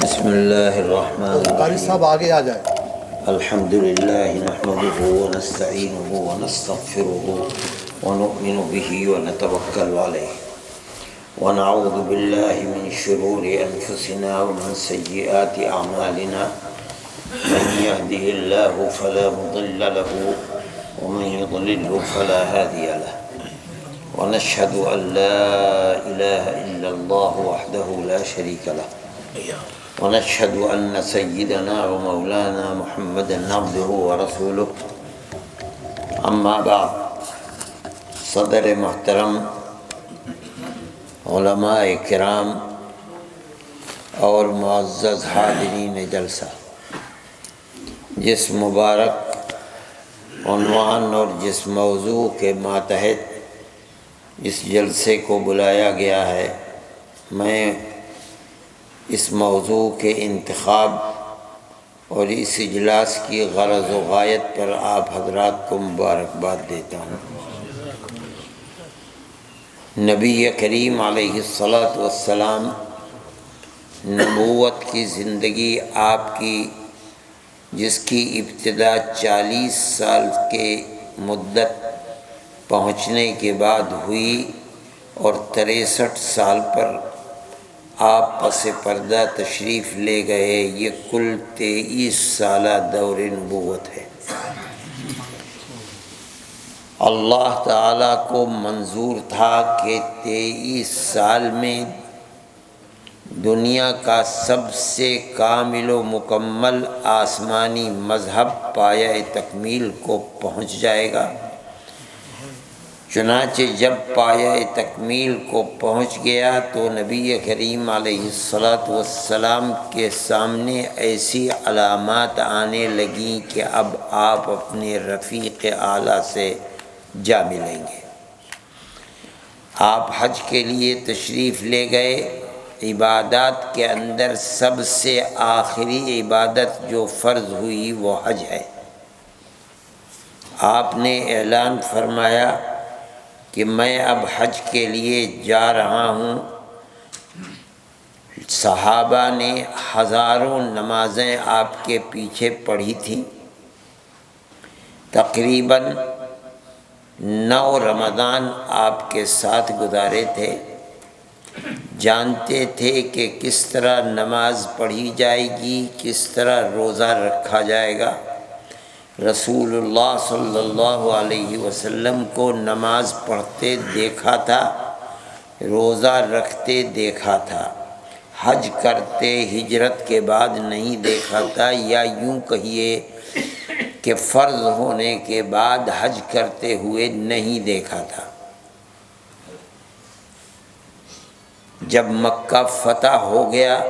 بسم اللہ الرحمن قاری صاحب آگے آ جائیں۔ الحمد للہ نحمده ونستعینه ونستغفره ونؤمن به ونتوکل علیہ ونعوذ باللہ من شرور انفسنا ومن سیئات اعمالنا من يهده الله فلا مضل له ومن يضلل فلا هادي له ونشهد ان لا اله الا الله وحده لا شريك له ونشهد أن سيدنا ومولانا محمدا عبده ورسوله أما بعد صدر محترم، علماء کرام اور معزز حاضرین جلسہ، جس مبارک عنوان اور جس موضوع کے ماتحت اس جلسے کو بلایا گیا ہے، میں اس موضوع کے انتخاب اور اس اجلاس کی غرض و غایت پر آپ حضرات کو مبارکباد دیتا ہوں۔ نبی کریم علیہ الصلاۃ والسلام نبوت کی زندگی آپ کی، جس کی ابتدا 40 سال کے مدت پہنچنے کے بعد ہوئی اور 63 سال پر آپ پس پردہ تشریف لے گئے، یہ کل 23 سالہ دور نبوت ہے۔ اللہ تعالیٰ کو منظور تھا کہ 23 سال میں دنیا کا سب سے کامل و مکمل آسمانی مذہب پایہ تکمیل کو پہنچ جائے گا۔ چنانچہ جب پایہ تکمیل کو پہنچ گیا تو نبی کریم علیہ الصلاۃ والسلام کے سامنے ایسی علامات آنے لگیں کہ اب آپ اپنے رفیق اعلیٰ سے جا ملیں گے۔ آپ حج کے لیے تشریف لے گئے۔ عبادات کے اندر سب سے آخری عبادت جو فرض ہوئی وہ حج ہے۔ آپ نے اعلان فرمایا کہ میں اب حج کے لیے جا رہا ہوں۔ صحابہ نے ہزاروں نمازیں آپ کے پیچھے پڑھی تھیں۔ تقریباً 9 رمضان آپ کے ساتھ گزارے تھے۔ جانتے تھے کہ کس طرح نماز پڑھی جائے گی، کس طرح روزہ رکھا جائے گا۔ رسول اللہ صلی اللہ علیہ وسلم کو نماز پڑھتے دیکھا تھا، روزہ رکھتے دیکھا تھا، حج کرتے ہجرت کے بعد نہیں دیکھا تھا، یا یوں کہیے کہ فرض ہونے کے بعد حج کرتے ہوئے نہیں دیکھا تھا۔ جب مکہ فتح ہو گیا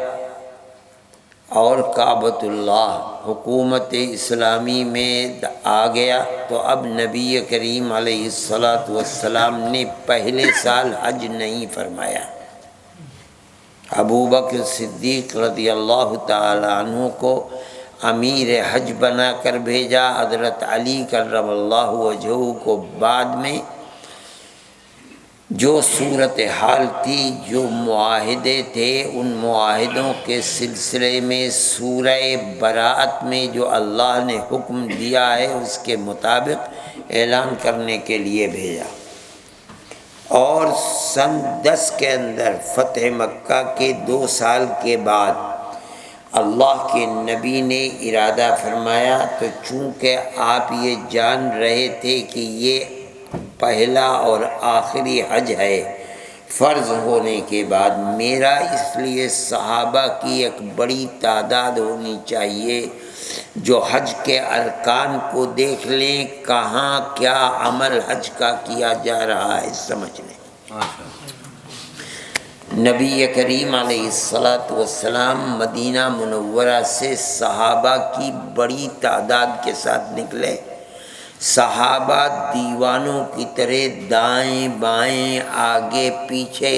اور کعبۃ اللہ حکومت اسلامی میں آ گیا تو اب نبی کریم علیہ الصلاۃ والسلام نے پہلے سال حج نہیں فرمایا۔ ابوبکر صدیق رضی اللہ تعالی عنہ کو امیر حج بنا کر بھیجا، حضرت علی کرم اللہ وجہہ کو بعد میں۔ جو صورتحال تھی، جو معاہدے تھے، ان معاہدوں کے سلسلے میں سورہ براءت میں جو اللہ نے حکم دیا ہے اس کے مطابق اعلان کرنے کے لیے بھیجا۔ اور سن 10 کے اندر فتح مکہ کے 2 سال کے بعد اللہ کے نبی نے ارادہ فرمایا، تو چونکہ آپ یہ جان رہے تھے کہ یہ پہلا اور آخری حج ہے فرض ہونے کے بعد، میرا اس لیے صحابہ کی ایک بڑی تعداد ہونی چاہیے جو حج کے ارکان کو دیکھ لیں، کہاں کیا عمل حج کا کیا جا رہا ہے سمجھ لیں۔ نبی کریم علیہ الصلاۃ والسلام مدینہ منورہ سے صحابہ کی بڑی تعداد کے ساتھ نکلے۔ صحابہ دیوانوں کی طرح دائیں بائیں آگے پیچھے،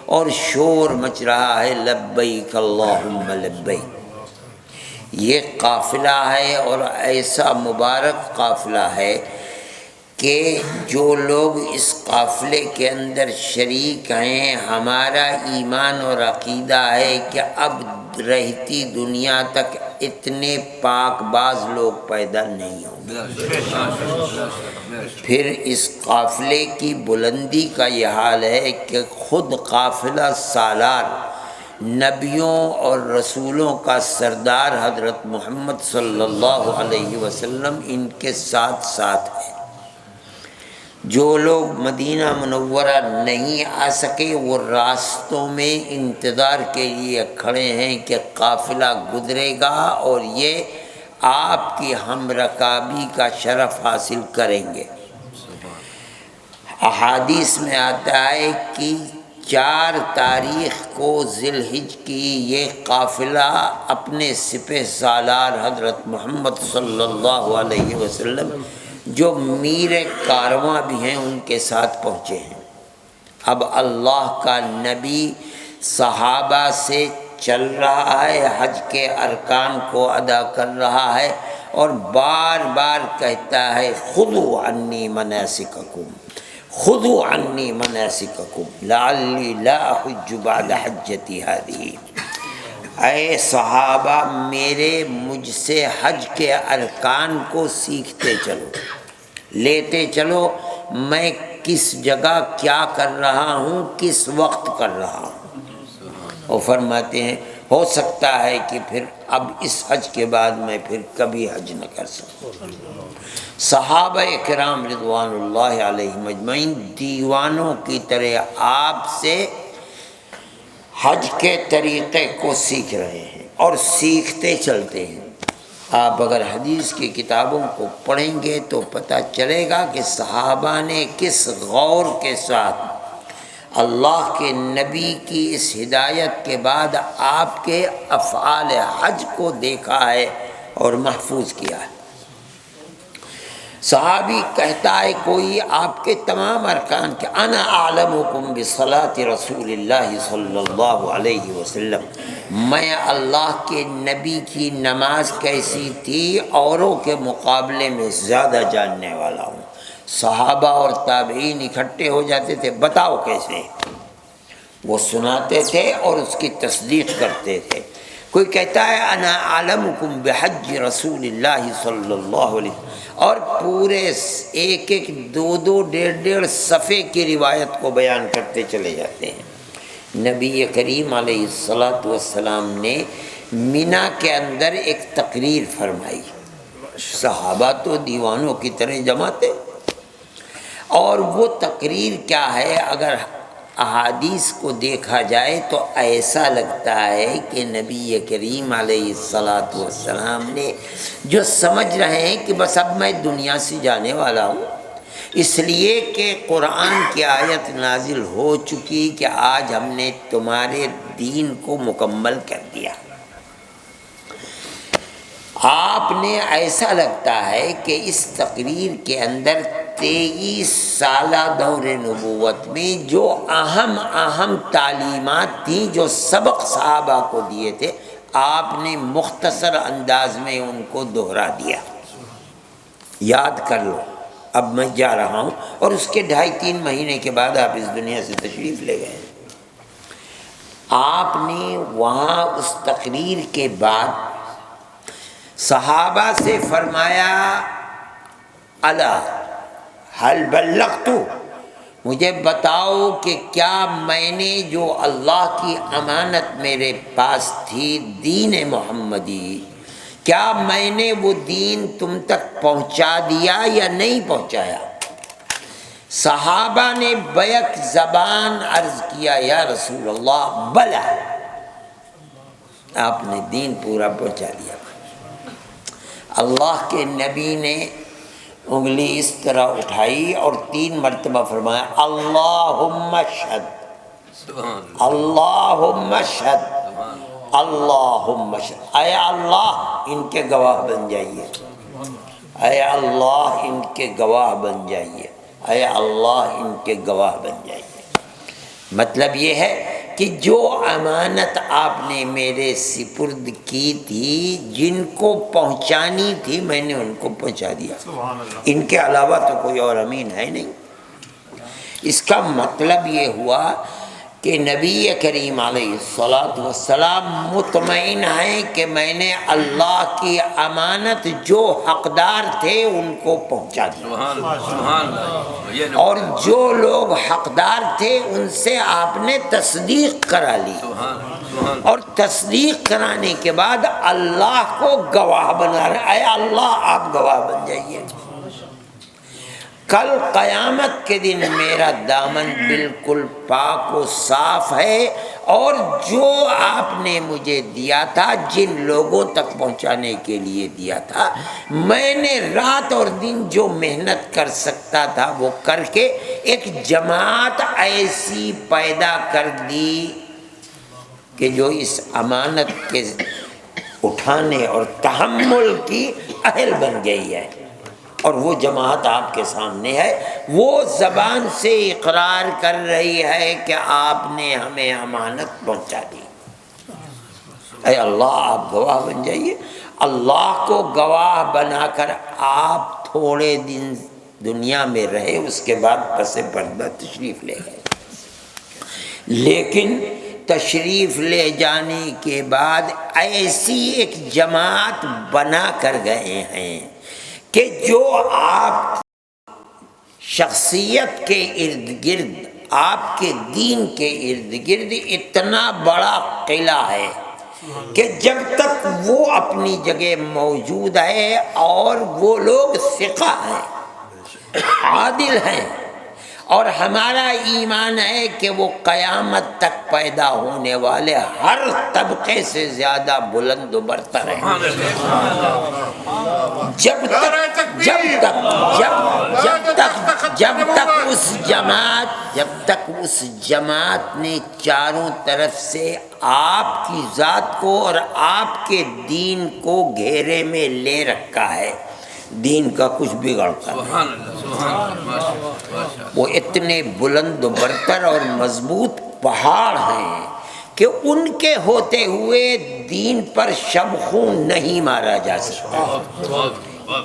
اور شور مچ رہا ہے لبیک اللہم لبیک۔ یہ قافلہ ہے اور ایسا مبارک قافلہ ہے کہ جو لوگ اس قافلے کے اندر شریک ہیں، ہمارا ایمان اور عقیدہ ہے کہ اب رہتی دنیا تک اتنے پاک باز لوگ پیدا نہیں ہوں گے۔ پھر اس قافلے کی بلندی کا یہ حال ہے کہ خود قافلہ سالار نبیوں اور رسولوں کا سردار حضرت محمد صلی اللہ علیہ وسلم ان کے ساتھ ساتھ ہیں۔ جو لوگ مدینہ منورہ نہیں آ سکے وہ راستوں میں انتظار کے لیے کھڑے ہیں کہ قافلہ گزرے گا اور یہ آپ کی ہم رکابی کا شرف حاصل کریں گے۔ احادیث میں آتا ہے کہ 4 تاریخ کو ذی الحجہ کی یہ قافلہ اپنے سپہ سالار حضرت محمد صلی اللہ علیہ وسلم جو میر کارواں بھی ہیں ان کے ساتھ پہنچے ہیں۔ اب اللہ کا نبی صحابہ سے چل رہا ہے، حج کے ارکان کو ادا کر رہا ہے اور بار بار کہتا ہے خذوا عنی مناسککم، خذوا عنی مناسککم لعلی لا احج بعد حجتی ہذہ۔ اے صحابہ میرے مجھ سے حج کے ارکان کو سیکھتے چلو، لیتے چلو، میں کس جگہ کیا کر رہا ہوں، کس وقت کر رہا ہوں۔ وہ فرماتے ہیں ہو سکتا ہے کہ پھر اب اس حج کے بعد میں پھر کبھی حج نہ کر سکوں۔ صحابہ کرام رضوان اللہ علیہم اجمعین دیوانوں کی طرح آپ سے حج کے طریقے کو سیکھ رہے ہیں اور سیکھتے چلتے ہیں۔ آپ اگر حدیث کی کتابوں کو پڑھیں گے تو پتہ چلے گا کہ صحابہ نے کس غور کے ساتھ اللہ کے نبی کی اس ہدایت کے بعد آپ کے افعال حج کو دیکھا ہے اور محفوظ کیا ہے۔ صحابی کہتا ہے کوئی آپ کے تمام ارکان کے انا اعلمکم بصلاۃ رسول اللہ صلی اللہ علیہ وسلم، میں اللہ کے نبی کی نماز کیسی تھی اوروں کے مقابلے میں زیادہ جاننے والا ہوں۔ صحابہ اور تابعین اکٹھے ہو جاتے تھے، بتاؤ کیسے، وہ سناتے تھے اور اس کی تصدیق کرتے تھے۔ کوئی کہتا ہے انا اعلمکم بحج رسول اللہ صلی اللہ علیہ وسلم، اور پورے ایک ایک 2 1.5 صفحے کی روایت کو بیان کرتے چلے جاتے ہیں۔ نبی کریم علیہ السلام نے مینا کے اندر ایک تقریر فرمائی، صحابہ تو دیوانوں کی طرح جمع تھے، اور وہ تقریر کیا ہے، اگر احادیث کو دیکھا جائے تو ایسا لگتا ہے کہ نبی کریم علیہ السلام نے جو سمجھ رہے ہیں کہ بس اب میں دنیا سے جانے والا ہوں، اس لیے کہ قرآن کی آیت نازل ہو چکی کہ آج ہم نے تمہارے دین کو مکمل کر دیا۔ آپ نے ایسا لگتا ہے کہ اس تقریر کے اندر 23 سالہ دور نبوت میں جو اہم تعلیمات تھیں، جو سبق صحابہ کو دیے تھے، آپ نے مختصر انداز میں ان کو دہرا دیا۔ یاد کر لو، اب میں جا رہا ہوں، اور اس کے 2.5-3 مہینے کے بعد آپ اس دنیا سے تشریف لے گئے۔ آپ نے وہاں اس تقریر کے بعد صحابہ سے فرمایا الا حل بلغت، مجھے بتاؤ کہ کیا میں نے جو اللہ کی امانت میرے پاس تھی، دین محمدی، کیا میں نے وہ دین تم تک پہنچا دیا یا نہیں پہنچایا؟ صحابہ نے بیک زبان عرض کیا یا رسول اللہ بلا، آپ نے دین پورا پہنچا دیا۔ اللہ کے نبی نے انگلی اس طرح اٹھائی اور 3 مرتبہ فرمایا اللہم اشہد، اللہم اشہد، اللہم اشہد، اے اللہ ان کے گواہ بن جائیے، اے اللہ ان کے گواہ بن جائیے، اے اللہ ان کے گواہ بن جائیے۔ مطلب یہ ہے کہ جو امانت آپ نے میرے سپرد کی تھی، جن کو پہنچانی تھی میں نے ان کو پہنچا دیا، ان کے علاوہ تو کوئی اور امین ہے نہیں۔ اس کا مطلب یہ ہوا کہ نبی کریم علیہ الصلاۃ والسلام مطمئن ہیں کہ میں نے اللہ کی امانت جو حقدار تھے ان کو پہنچا دیا، اور جو لوگ حقدار تھے ان سے آپ نے تصدیق کرا لی، اور تصدیق کرانے کے بعد اللہ کو گواہ بنا رہے، اے اللہ آپ گواہ بن جائیے، کل قیامت کے دن میرا دامن بالکل پاک و صاف ہے، اور جو آپ نے مجھے دیا تھا، جن لوگوں تک پہنچانے کے لیے دیا تھا، میں نے رات اور دن جو محنت کر سکتا تھا وہ کر کے ایک جماعت ایسی پیدا کر دی کہ جو اس امانت کے اٹھانے اور تحمل کی اہل بن گئی ہے، اور وہ جماعت آپ کے سامنے ہے، وہ زبان سے اقرار کر رہی ہے کہ آپ نے ہمیں امانت پہنچا دی۔ اے اللہ آپ گواہ بن جائیے۔ اللہ کو گواہ بنا کر آپ تھوڑے دن دنیا میں رہے، اس کے بعد پس پردہ تشریف لے گئے، لیکن تشریف لے جانے کے بعد ایسی ایک جماعت بنا کر گئے ہیں کہ جو آپ شخصیت کے ارد گرد، آپ کے دین کے ارد گرد اتنا بڑا قلعہ ہے کہ جب تک وہ اپنی جگہ موجود ہے اور وہ لوگ ثقہ ہیں، عادل ہیں، اور ہمارا ایمان ہے کہ وہ قیامت تک پیدا ہونے والے ہر طبقے سے زیادہ بلند و برتر ہیں۔ جب تک اس جماعت نے چاروں طرف سے آپ کی ذات کو اور آپ کے دین کو گھیرے میں لے رکھا ہے، دین کا کچھ بگڑتا نہیں۔ وہ اتنے بلند و برتر اور مضبوط پہاڑ ہیں کہ ان کے ہوتے ہوئے دین پر شب خون نہیں مارا جا سکتا۔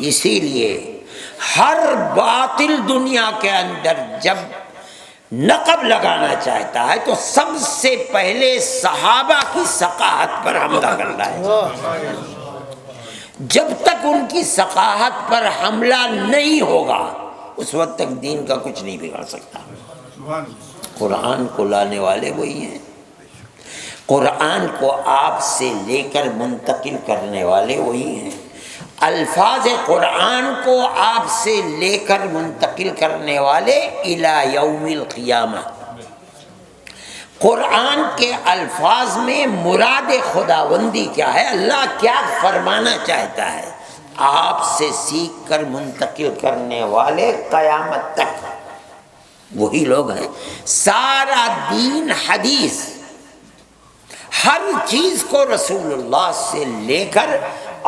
اسی لیے ہر باطل دنیا کے اندر جب نقب لگانا چاہتا ہے تو سب سے پہلے صحابہ کی ثقافت پر حملہ کرتا ہے۔ جب تک ان کی ثقافت پر حملہ نہیں ہوگا اس وقت تک دین کا کچھ نہیں بگڑ سکتا۔ قرآن کو لانے والے وہی ہیں، قرآن کو آپ سے لے کر منتقل کرنے والے وہی ہیں، الفاظ قرآن کو آپ سے لے کر منتقل کرنے والے الی یوم القیامہ۔ قرآن کے الفاظ میں مراد خداوندی کیا ہے، اللہ کیا فرمانا چاہتا ہے، آپ سے سیکھ کر منتقل کرنے والے قیامت تک وہی لوگ ہیں۔ سارا دین حدیث، ہر چیز کو رسول اللہ سے لے کر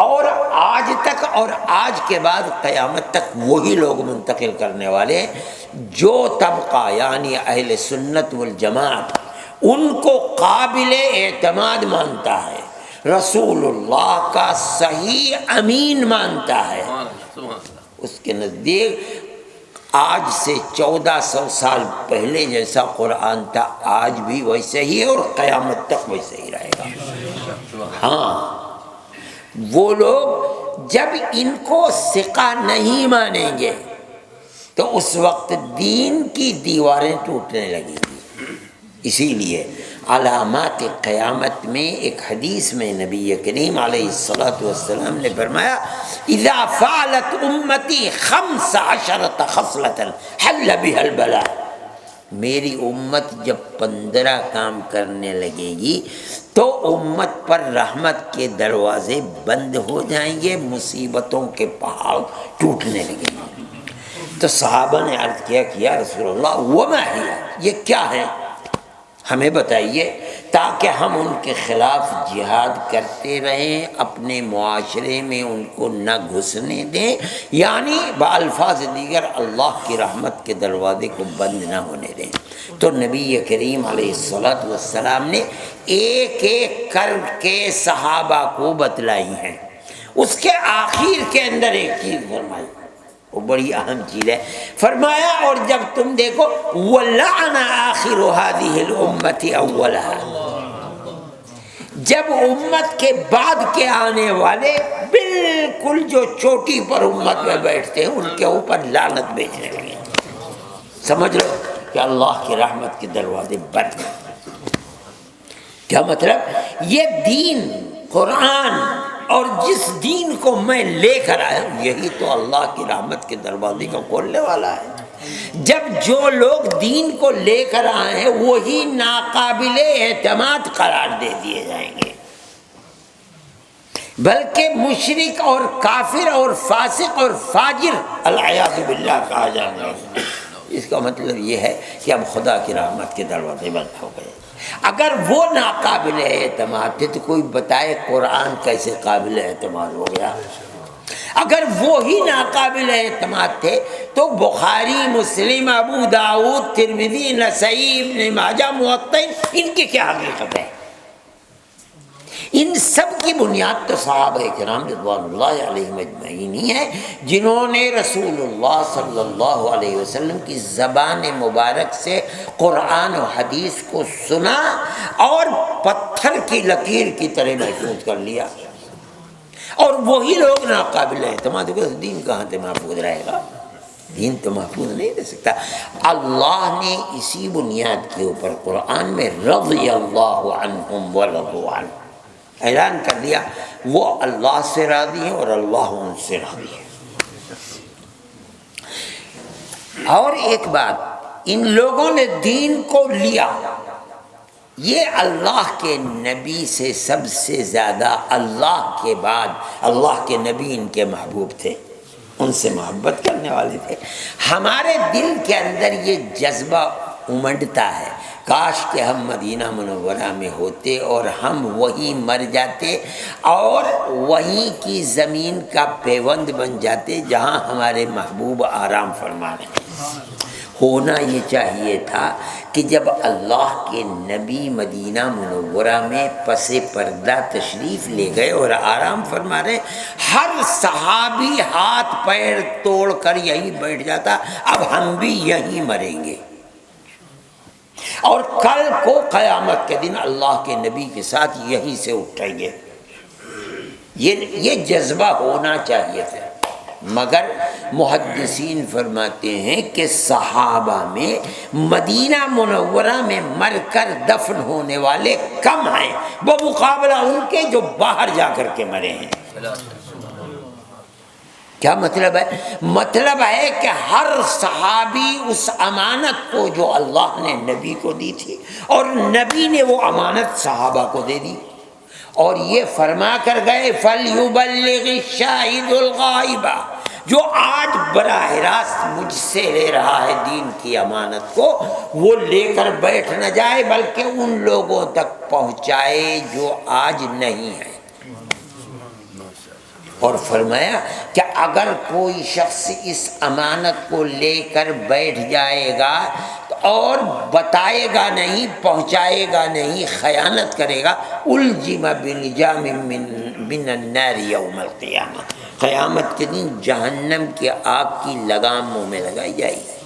اور آج تک اور آج کے بعد قیامت تک وہی لوگ منتقل کرنے والے ہیں۔ جو طبقہ یعنی اہل سنت والجماعت ان کو قابل اعتماد مانتا ہے، رسول اللہ کا صحیح امین مانتا ہے، اس کے نزدیک آج سے 1400 سال پہلے جیسا قرآن تھا آج بھی ویسے ہی اور قیامت تک ویسے ہی رہے گا۔ ہاں وہ لوگ جب ان کو ثقہ نہیں مانیں گے تو اس وقت دین کی دیواریں ٹوٹنے لگیں گی۔ اسی لیے علامات قیامت میں ایک حدیث میں نبی کریم علیہ الصلاۃ والسلام نے فرمایا اذا فعلت امتی 15 خصلۃ حل بها البلاء، میری امت جب 15 کام کرنے لگے گی تو امت پر رحمت کے دروازے بند ہو جائیں گے، مصیبتوں کے پہاڑ ٹوٹنے لگیں گے۔ تو صحابہ نے عرض کیا کہ یا رسول اللہ وما ہی، یہ کیا ہے، ہمیں بتائیے تاکہ ہم ان کے خلاف جہاد کرتے رہیں، اپنے معاشرے میں ان کو نہ گھسنے دیں، یعنی بالفاظ دیگر اللہ کی رحمت کے دروازے کو بند نہ ہونے دیں۔ تو نبی کریم علیہ الصلوۃ والسلام نے ایک ایک کر کے صحابہ کو بتلائی ہیں. اس کے آخر کے اندر ایک چیز فرمائی، وہ بڑی اہم چیز ہے. فرمایا اور جب تم دیکھو وَلَعَنَ آخِرُ هَذِهِ الْأُمَّةِ أَوَّلَهَا، جب امت کے بعد کے آنے والے بالکل جو چوٹی پر امت میں بیٹھتے ہیں ان کے اوپر لعنت بھیجنے لگے. سمجھ لو کہ اللہ کی رحمت کے دروازے بند. کیا مطلب؟ یہ دین قرآن اور جس دین کو میں لے کر آیا ہوں یہی تو اللہ کی رحمت کے دروازے کو کھولنے والا ہے. جب جو لوگ دین کو لے کر آئے ہیں وہی ناقابل اعتماد قرار دے دیے جائیں گے، بلکہ مشرک اور کافر اور فاسق اور فاجر العیاذ باللہ کہا جائیں گے. اس کا مطلب یہ ہے کہ اب خدا کی رحمت کے دروازے بند ہو گئے. اگر وہ ناقابل اعتماد تھے تو کوئی بتائے قرآن کیسے قابل اعتماد ہو گیا؟ اگر وہی ناقابل اعتماد تھے تو بخاری، مسلم، ابو داؤد، ترمذی، نسائی، ابن ماجہ، موطا ان کی کیا حقیقت ہے؟ ان سب کی بنیاد تو صحابہ کرام رضوان اللہ علیہم اجمعین ہی ہیں، جنہوں نے رسول اللہ صلی اللہ علیہ وسلم کی زبان مبارک سے قرآن و حدیث کو سنا اور پتھر کی لکیر کی طرح محفوظ کر لیا. اور وہی لوگ ناقابل اعتماد ہو گئے. دین کہاں سے محفوظ رہے گا؟ دین تو محفوظ نہیں رہ سکتا. اللہ نے اسی بنیاد کے اوپر قرآن میں رضی اللہ عنہم ورضوا عنہ اعلان کر دیا وہ اللہ سے راضی ہیں اور اللہ ان سے راضی ہے. اور ایک بات، ان لوگوں نے دین کو لیا، یہ اللہ کے نبی سے سب سے زیادہ اللہ کے بعد اللہ کے نبی ان کے محبوب تھے، ان سے محبت کرنے والے تھے. ہمارے دل کے اندر یہ جذبہ امڈتا ہے کاش کہ ہم مدینہ منورہ میں ہوتے اور ہم وہیں مر جاتے اور وہیں کی زمین کا پیوند بن جاتے جہاں ہمارے محبوب آرام فرما رہے ہیں. ہونا یہ چاہیے تھا کہ جب اللہ کے نبی مدینہ منورہ میں پس پردہ تشریف لے گئے اور آرام فرما رہے، ہر صحابی ہاتھ پیر توڑ کر یہیں بیٹھ جاتا اب ہم بھی یہیں مریں گے اور کل کو قیامت کے دن اللہ کے نبی کے ساتھ یہیں سے اٹھیں گے. یہ جذبہ ہونا چاہیے تھا. مگر محدثین فرماتے ہیں کہ صحابہ میں مدینہ منورہ میں مر کر دفن ہونے والے کم ہیں بمقابلہ ان کے جو باہر جا کر کے مرے ہیں. کیا مطلب ہے؟ مطلب ہے کہ ہر صحابی اس امانت کو جو اللہ نے نبی کو دی تھی اور نبی نے وہ امانت صحابہ کو دے دی اور یہ فرما کر گئے فَلْيُبَلِّغِ الشَّاهِدُ الْغَائِبَ، جو آج براہ راست مجھ سے لے رہا ہے دین کی امانت کو وہ لے کر بیٹھ نہ جائے بلکہ ان لوگوں تک پہنچائے جو آج نہیں ہیں. اور فرمایا کہ اگر کوئی شخص اس امانت کو لے کر بیٹھ جائے گا اور بتائے گا نہیں، پہنچائے گا نہیں، خیانت کرے گا، الجم بلجام من النار یوم القیامہ، قیامت کے دن جہنم کی آگ کی لگام منہ میں لگائی جائے گی.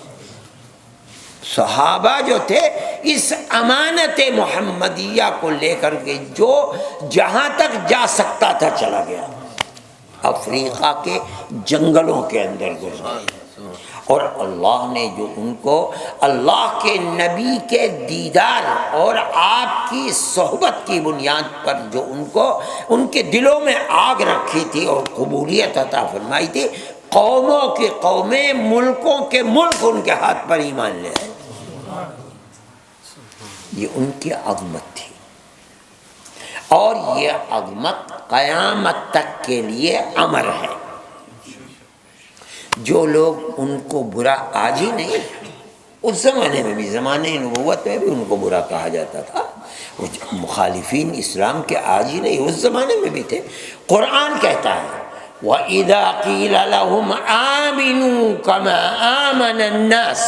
صحابہ جو تھے اس امانت محمدیہ کو لے کر کے جو جہاں تک جا سکتا تھا چلا گیا، افریقہ کے جنگلوں کے اندر گزرے اور اللہ نے جو ان کو اللہ کے نبی کے دیدار اور آپ کی صحبت کی بنیاد پر جو ان کے دلوں میں آگ رکھی تھی اور قبولیت عطا فرمائی تھی، قوموں کی قومیں، ملکوں کے ملک ان کے ہاتھ پر ایمان لے آئے. یہ ان کی عظمت تھی اور یہ عظمت قیامت تک کے لیے امر ہے. جو لوگ ان کو برا، آج ہی نہیں اس زمانے میں بھی، زمانے نبوت میں بھی ان کو برا کہا جاتا تھا، مخالفین اسلام کے آج ہی نہیں اس زمانے میں بھی تھے. قرآن کہتا ہے وَإِذَا قِيلَ لَهُمْ آمِنُوا كَمَا آمَنَ النَّاسِ،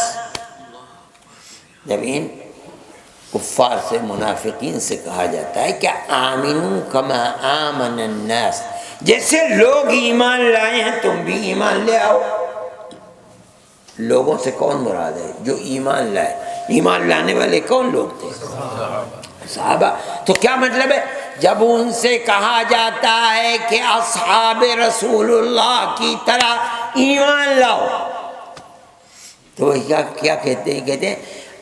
جب ان کفار سے، منافقین سے کہا جاتا ہے کہ آمنو کما آمن الناس، جیسے لوگ ایمان لائے ہیں تم بھی ایمان لے آؤ۔ لوگوں سے کون مراد ہے؟ جو ایمان لائے۔ ایمان لانے والے کون لوگ تھے؟ صحابہ۔ تو کیا مطلب ہے؟ جب ان سے کہا جاتا ہے کہ اصحاب رسول اللہ کی طرح ایمان لاؤ، تو وہ کیا کہتے ہیں؟ کہتے ہیں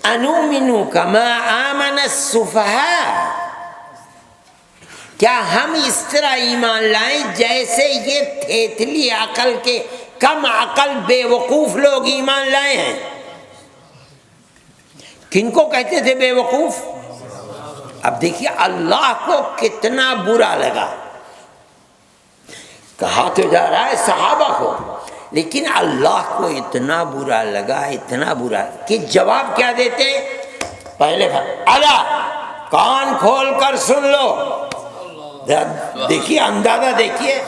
انؤمن کما آمن السفہاء، کیا ہم اس طرح ایمان لائیں جیسے یہ تھیتلی عقل کے، کم عقل بے وقوف لوگ ایمان لائے ہیں۔ کن کو کہتے تھے بے وقوف؟ اب دیکھیے اللہ کو کتنا برا لگا، کہا تو جا رہا ہے صحابہ کو، لیکن اللہ کو اتنا برا لگا، اتنا برا کہ جواب کیا دیتے؟ پہلے اللہ کان کھول کر سن لو، دیکھیے اندازہ دیکھیے،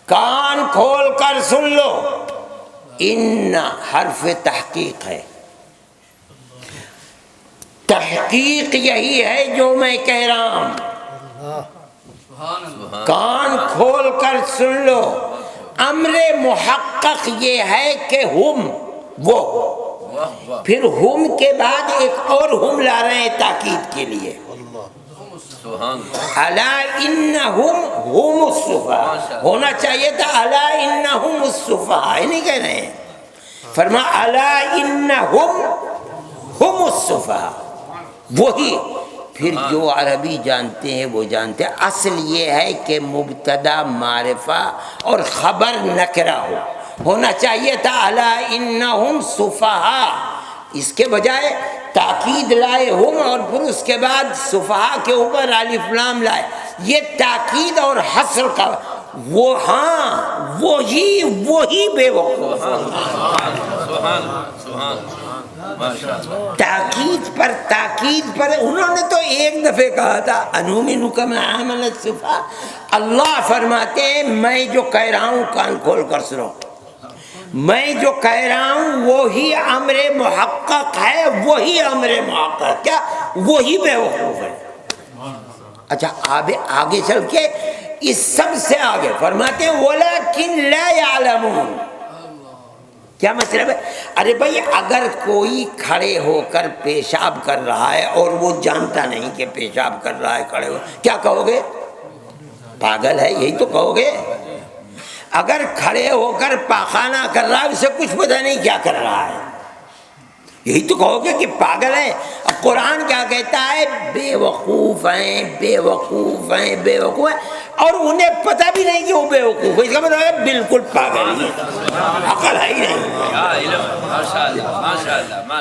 کان کھول کر سن لو۔ ان حرف تحقیق ہے، تحقیق یہی ہے جو میں کہہ رہا ہوں، کان کھول کر سن لو۔ امر محقق یہ ہے کہ ہم، وہ، پھر ہم کے بعد ایک اور ہم لا رہے ہیں تاکید کے لیے، الا انہم ہم السفہاء، ہونا چاہیے تھا الا انہم السفہاء، نہیں کہہ رہے ہیں، فرمایا الا انہم ہم السفہاء، وہی۔ پھر جو عربی جانتے ہیں وہ جانتے ہیں، اصل یہ ہے کہ مبتدا معرفہ اور خبر نکرہ ہونا چاہیے تھا الا انہم سفہاء، اس کے بجائے تاکید لائے ہم اور پھر اس کے بعد سفہاء کے اوپر الف لام لائے، یہ تاکید اور حصر کا، وہ ہاں وہی بے وقوف، تاکید پر انہوں نے تو ایک دفعہ کہا تھا انؤمن کما آمن السفہاء۔ اللہ فرماتے ہیں میں جو کہہ رہا ہوں کان کھول کر سنو، میں جو کہہ رہا ہوں وہی امر محقق ہے، وہی امر محقق، کیا وہی بے وقوف ہے۔ اچھا آگے چل کے اس سب سے آگے فرماتے ہیں وَلَكِنْ لَا يَعْلَمُونَ، کیا مطلب ہے؟ ارے بھائی اگر کوئی کھڑے ہو کر پیشاب کر رہا ہے اور وہ جانتا نہیں کہ پیشاب کر رہا ہے کھڑے ہو، کیا کہو گے؟ پاگل ہے، یہی تو کہو گے۔ اگر کھڑے ہو کر پاخانہ کر رہا ہے، اسے کچھ پتہ نہیں کیا کر رہا ہے، یہی تو کہو گے کہ پاگل ہے۔ اب قرآن کیا کہتا ہے؟ بے وقوف ہیں، بے وقوف ہیں، بے وقوف ہیں، اور انہیں پتہ بھی نہیں کہ وہ بے وقوف ہے، اس کا مطلب ہے بالکل پاگل ہی ہے، عقل ہے ہی نہیں۔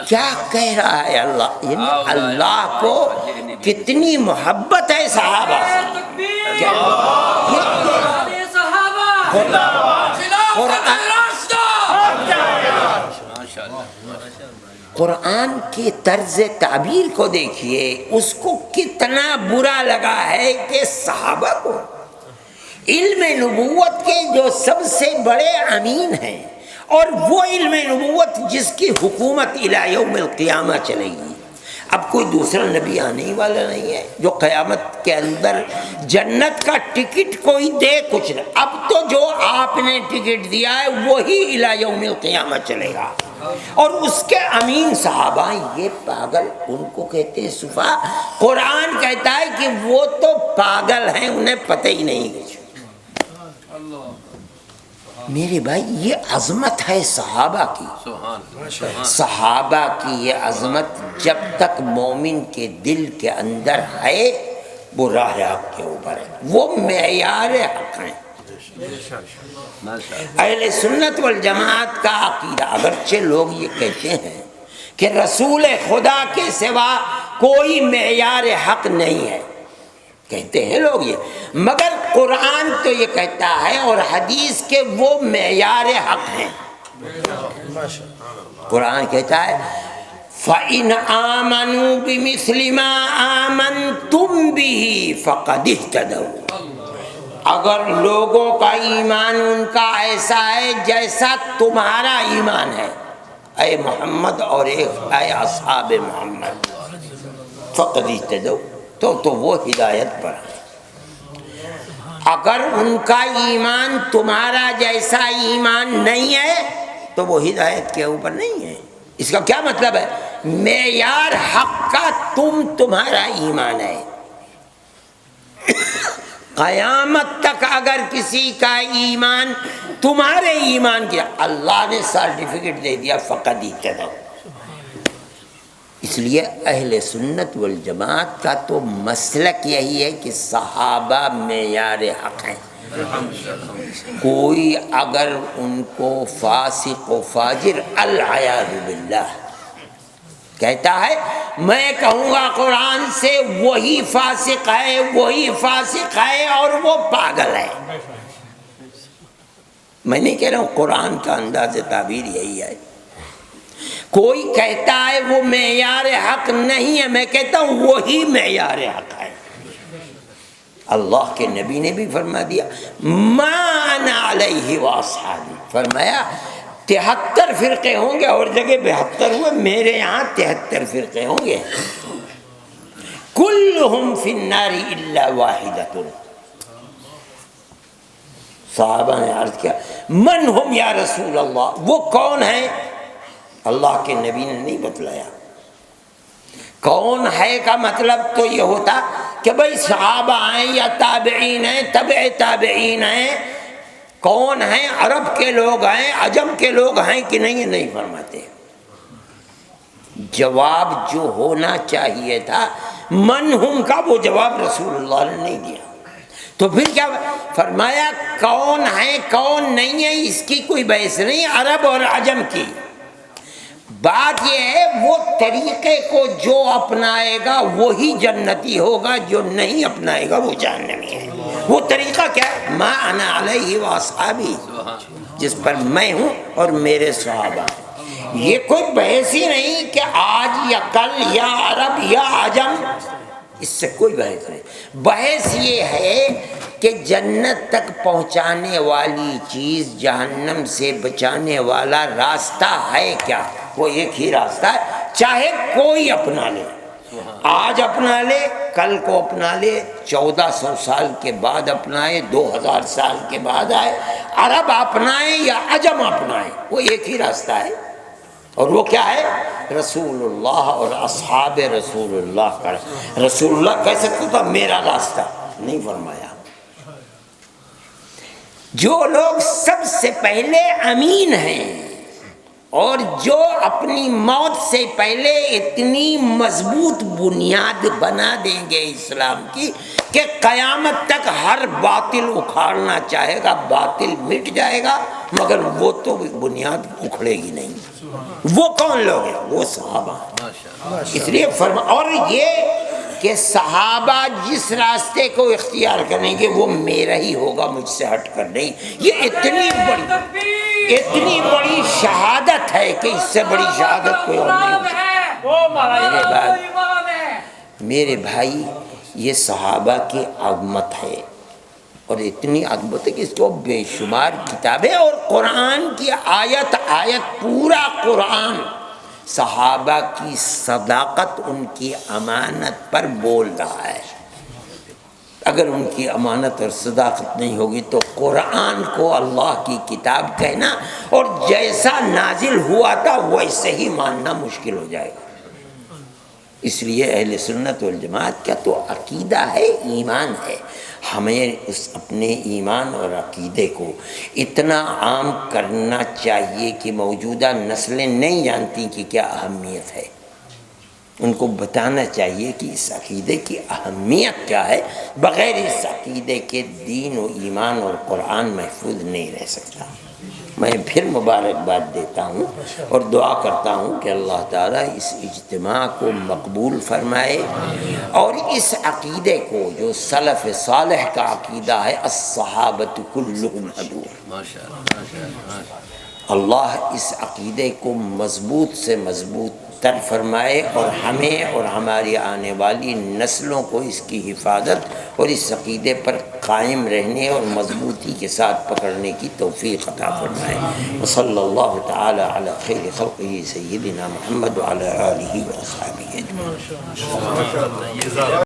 کیا کہہ رہا ہے اللہ؟ یعنی اللہ کو کتنی محبت ہے صحابہ سے، قرآن کی طرز تعبیر کو دیکھیے، اس کو کتنا برا لگا ہے کہ صحابہ کو، علم نبوت کے جو سب سے بڑے امین ہیں، اور وہ علم نبوت جس کی حکومت الی یوم القیامہ چلے گی۔ اب کوئی دوسرا نبی آنے والا نہیں ہے جو قیامت کے اندر جنت کا ٹکٹ کوئی دے، کچھ نہیں، اب تو جو آپ نے ٹکٹ دیا ہے وہی الی یوم القیامہ چلے گا، اور اس کے امین صحابہ، یہ پاگل ان کو کہتے ہیں سفہاء۔ قرآن کہتا ہے کہ وہ تو پاگل ہیں، انہیں پتہ ہی نہیں کچھ۔ میرے بھائی یہ عظمت ہے صحابہ کی، صحابہ کی یہ عظمت جب تک مومن کے دل کے اندر ہے وہ راہ حق کے اوپر ہے، وہ معیار حق ہیں۔ اہل سنت والجماعت کا عقیدہ، اگرچہ لوگ یہ کہتے ہیں کہ رسول خدا کے سوا کوئی معیار حق نہیں ہے، کہتے ہیں لوگ یہ، مگر قرآن تو یہ کہتا ہے اور حدیث کے وہ معیار حق ہیں۔ قرآن کہتا ہے فَإِنْ آمَنُوا بِمِثْلِ مَا آمَنْتُمْ بِهِ فَقَدِ اهْتَدَوْا، اگر لوگوں کا ایمان ان کا ایسا ہے جیسا تمہارا ایمان ہے، اے محمد اور اے اصحاب محمد، فقد اہتدوا، تو وہ ہدایت پر ہیں۔ اگر ان کا ایمان تمہارا جیسا ایمان نہیں ہے تو وہ ہدایت کے اوپر نہیں ہے۔ اس کا کیا مطلب ہے؟ معیار حق کا تمہارا ایمان ہے۔ قیامت تک اگر کسی کا ایمان تمہارے ایمان کیا، اللہ نے سرٹیفکیٹ دے دیا فقد اہتدوا۔ اس لیے اہل سنت والجماعت کا تو مسلک یہی ہے کہ صحابہ معیار حق ہیں۔ کوئی اگر ان کو فاسق و فاجر العیاذ باللہ کہتا ہے، میں کہوں گا قرآن سے وہی فاسق ہے، وہی فاسق ہے اور وہ پاگل ہے۔ میں نہیں کہہ رہا ہوں، قرآن کا انداز تعبیر یہی ہے۔ کوئی کہتا ہے وہ معیار حق نہیں ہے، میں کہتا ہوں وہی معیار حق ہے۔ اللہ کے نبی نے بھی فرما دیا ما انا علیہ واصحابی، فرمایا 73 فرقے ہوں گے، اور جگہ 72 ہوئے، میرے یہاں 73 فرقے ہوں گے، کلہم فی النار الا واحدۃ۔ صحابہ نے عرض کیا من ہم یا رسول اللہ، وہ کون ہیں؟ اللہ کے نبی نے نہیں بتلایا۔ کون ہے کا مطلب تو یہ ہوتا کہ بھئی صحابہ ہیں یا تابعین ہیں، تبع تابعین ہیں، کون ہیں؟ عرب کے لوگ ہیں، عجم کے لوگ ہیں کہ نہیں؟ نہیں فرماتے۔ جواب جو ہونا چاہیے تھا من ہم کا، وہ جواب رسول اللہ نے نہیں دیا۔ تو پھر کیا فرمایا؟ کون ہے کون نہیں ہے اس کی کوئی بحث نہیں، عرب اور عجم کی بات یہ ہے، وہ طریقے کو جو اپنائے گا وہی جنتی ہوگا، جو نہیں اپنائے گا وہ جہنمی ہے۔ وہ طریقہ کیا ہے؟ ما انا علیہ واصحابی، جس پر میں ہوں اور میرے صحابہ ہیں۔ یہ کوئی بحث ہی نہیں کہ آج یا کل یا عرب یا عجم، اس سے کوئی بحث نہیں۔ بحث یہ ہے کہ جنت تک پہنچانے والی چیز، جہنم سے بچانے والا راستہ ہے کیا؟ وہ ایک ہی راستہ ہے، چاہے کوئی اپنا لے، آج اپنا لے، کل کو اپنا لے، 1400 سال کے بعد اپنائے، 2000 سال کے بعد آئے، عرب اپنائے یا عجم اپنائے، وہ ایک ہی راستہ ہے۔ اور وہ کیا ہے؟ رسول اللہ اور اصحاب رسول اللہ کا۔ رسول اللہ کہہ سکتا تھا میرا راستہ، نہیں فرمایا۔ جو لوگ سب سے پہلے امین ہیں اور جو اپنی موت سے پہلے اتنی مضبوط بنیاد بنا دیں گے اسلام کی کہ قیامت تک ہر باطل اکھاڑنا چاہے گا، باطل مٹ جائے گا، مگر وہ تو بنیاد اکھڑے گی نہیں۔ وہ کون لوگ ہیں؟ وہ صحابہ ہیں۔ اس لیے اور یہ کہ صحابہ جس راستے کو اختیار کریں گے وہ میرا ہی ہوگا، مجھ سے ہٹ کر نہیں۔ یہ اتنی بڑی شہادت ہے کہ اس سے بڑی شہادت کوئی اور نہیں ہو سکتی۔ میرے بھائی، یہ صحابہ کی عظمت ہے، اور اتنی عظمت ہے کہ اس کو بے شمار کتابیں اور قرآن کی آیت پورا قرآن صحابہ کی صداقت، ان کی امانت پر بول رہا ہے۔ اگر ان کی امانت اور صداقت نہیں ہوگی تو قرآن کو اللہ کی کتاب کہنا اور جیسا نازل ہوا تھا ویسے ہی ماننا مشکل ہو جائے گا۔ اس لیے اہل سنت والجماعت کا تو عقیدہ ہے، ایمان ہے۔ ہمیں اس اپنے ایمان اور عقیدے کو اتنا عام کرنا چاہیے کہ موجودہ نسلیں نہیں جانتی کہ کیا اہمیت ہے۔ ان کو بتانا چاہیے کہ اس عقیدے کی اہمیت کیا ہے۔ بغیر اس عقیدے کے دین و ایمان اور قرآن محفوظ نہیں رہ سکتا۔ میں پھر مبارکباد دیتا ہوں اور دعا کرتا ہوں کہ اللہ تعالیٰ اس اجتماع کو مقبول فرمائے، اور اس عقیدے کو جو سلف صالح کا عقیدہ ہے، الصحابۃ کلھم ھدوا، اللہ اس عقیدے کو مضبوط سے مضبوط تر فرمائے، اور ہمیں اور ہماری آنے والی نسلوں کو اس کی حفاظت اور اس عقیدے پر قائم رہنے اور مضبوطی کے ساتھ پکڑنے کی توفیق عطا فرمائے۔ وصلی اللہ تعالی علی خیر خلقہ سیدنا محمد وعلی آلہ و اصحابہ اجمعین۔